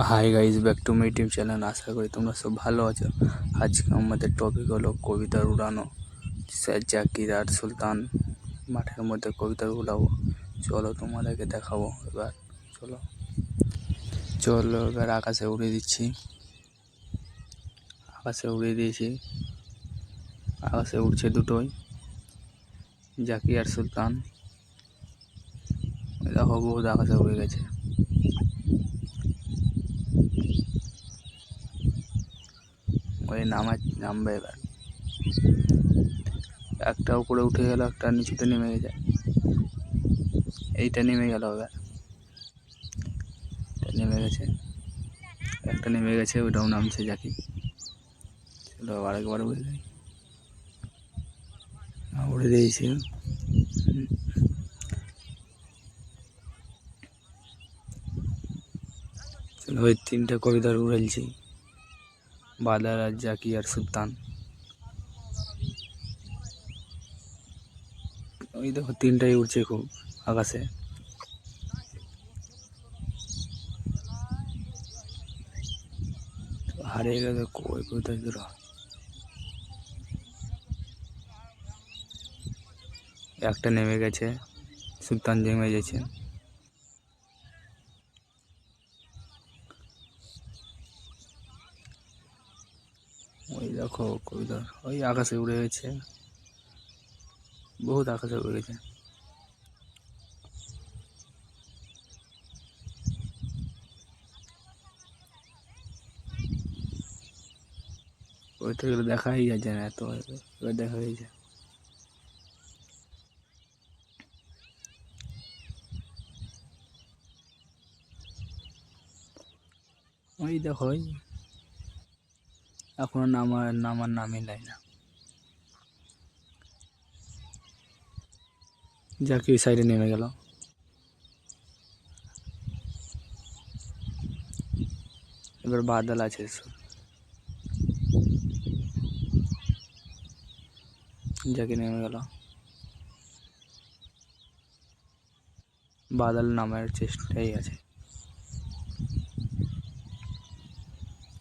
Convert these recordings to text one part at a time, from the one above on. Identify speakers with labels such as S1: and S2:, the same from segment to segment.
S1: High guys, back to my YouTube channel. আশা করি তোমরা সব ভালো আছো। আজকে আমাদের টপিক হলো কবিতার উড়ানো। স্যার জাকির আর সুলতান মাঠের মধ্যে কবিতার উড়াবো। চলো তোমাদেরকে দেখাবো। এবার চলো এবার আকাশে উড়িয়ে দিচ্ছি। আকাশে উড়িয়ে দিয়েছি। আকাশে উড়ছে দুটোই, জাকির আর সুলতান। দেখো বহুত আকাশে উড়ে গেছে। ওই নামবে এবার। একটা উপরে উঠে গেল, একটা নিচুতে নেমে গেছে। এইটা নেমে গেল, এবার নেমে গেছে, একটা নেমে গেছে, ওইটাও নামছে জাকি। চলো আরেকবার উড়ে যাই। উড়ে দিয়েছি। চলো ওই তিনটে কবিতার উড়েলছি, বাদল আর জাকি আর সুলতান। ওই দেখো তিনটাই উড়ছে খুব আকাশে। হারিয়ে গেছে কই কোথায় দূর। একটা নেমে গেছে, সুলতান নেমে গেছে। ওই দেখো কবিতা ওই আকাশে উড়ে গেছে, বহুত আকাশে উড়ে গেছে। ওই থেকে দেখাই যাচ্ছে না এত, এবার দেখা গেছে। ওই দেখো এখনো নামার নামই লাই না। জাকি ওই সাইডে নেমে গেল। এবার বাদল আছে, জাকি নেমে গেল। বাদল নামার চেষ্টাই আছে।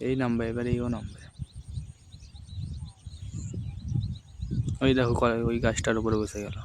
S1: এই নামবে এবার, এইও নামবে। ওই দেখো ওই গাছটার উপরে বসে গেল।